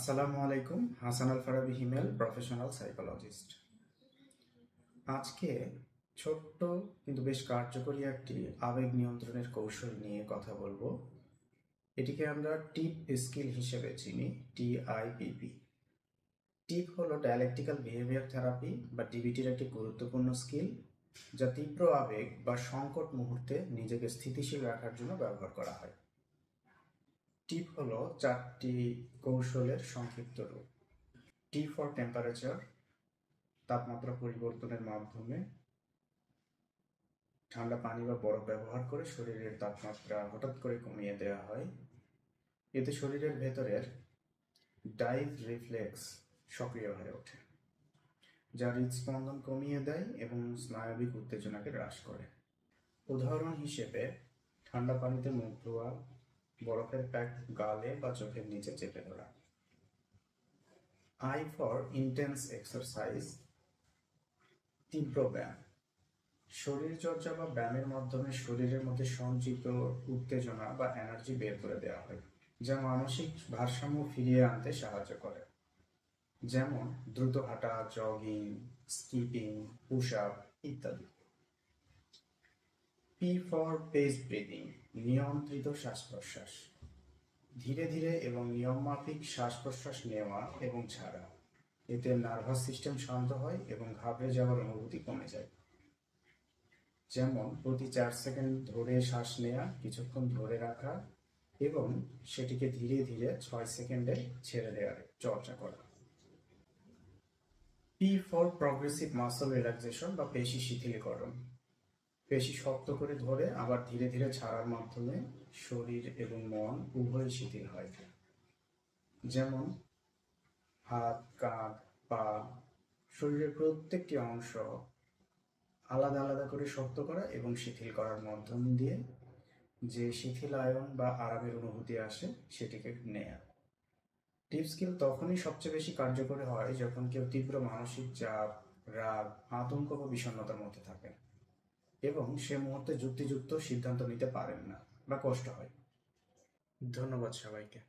আসসালামু আলাইকুম। হাসান আল ফারাবি হিমেল, professional psychologist. আজকে ছোট্ট কিন্তু বেশ কার্যকরী একটি আবেগ নিয়ন্ত্রণের কৌশল নিয়ে কথা বলবো। এটিকে আমরা টিপ স্কিল হিসেবে চিনি, TIPP। টিপ হলো ডায়ালেকটিক্যাল বিহেভিয়ার থেরাপি বা ডিবিটির একটি গুরুত্বপূর্ণ স্কিল, যা তীব্র আবেগ বা সংকট মুহূর্তে নিজেকে স্থিতিশীল রাখার জন্য ব্যবহার করা হয়। টিপ হলো 4টি কৌশলের সংক্ষিপ্ত রূপ। টি ফর টেম্পারেচার, তাপমাত্রা পরিবর্তনের মাধ্যমে ঠান্ডা পানি বা বরফ ব্যবহার করে শরীরের তাপমাত্রা হঠাৎ করে কমিয়ে দেওয়া হয়। এতে শরীরের ভেতরের ডাইভ রিফ্লেক্স সক্রিয় হয়ে ওঠে, যা হৃদস্পন্দন কমিয়ে দেয় এবং স্নায়বিক উত্তেজনাকে হ্রাস করে। উদাহরণ হিসেবে ঠান্ডা পানিতে মুখ ধোয়া, বরফের প্যাক গালে বা চোখের নিচে চেপে ধরা। আই ফর ইন্টেন্স এক্সারসাইজ, তীব্র ব্যায়াম। শরীরচর্চা বা ব্যায়ামের মাধ্যমে শরীরের মধ্যে সঞ্চিত উত্তেজনা বা এনার্জি বের করে দেওয়া হয়, যা মানসিক ভারসাম্য ফিরিয়ে আনতে সাহায্য করে। যেমন দ্রুত হাঁটা, জগিং, স্কিপিং, পুশ আপ ইত্যাদি। পি ফর পেস ব্রিদিং, নিয়ন্ত্রিত শ্বাস প্রশ্বাস। ধীরে ধীরে এবং নিয়মমাফিক শ্বাস প্রশ্বাস নেওয়া এবং ছাড়া। এতে নার্ভাস সিস্টেম শান্ত হয় এবং ঘাবড়ে যাওয়ার অনুভূতি কমে যায়। যেমন প্রতি 4 সেকেন্ড ধরে শ্বাস নেওয়া, কিছুক্ষণ ধরে রাখা এবং সেটিকে ধীরে ধীরে 6 সেকেন্ডে ছেড়ে দেওয়ার চর্চা করা। P for progressive muscle relaxation বা পেশি শিথিলীকরণ। পেশি শক্ত করে ধরে আবার ধীরে ধীরে ছাড়ার মাধ্যমে শরীর এবং মন উভয়ই শিথিল হয়। যেমন হাত, কাঁধ, পা, শরীরের প্রত্যেকটি অংশ আলাদা আলাদা করে শক্ত করা এবং শিথিল করার মাধ্যম দিয়ে যে শিথিলায়ন বা আরামের অনুভূতি আসে সেটিকে নেয়া। টিপ স্কিল তখনই সবচেয়ে বেশি কার্যকরী হয় যখন কেউ তীব্র মানসিক চাপ, রাগ, আতঙ্ক বা বিষণ্ণতার মধ্যে থাকেন এবং সে মুহূর্তে যুক্তিযুক্ত সিদ্ধান্ত নিতে পারেন না বা কষ্ট হয়। ধন্যবাদ সবাইকে।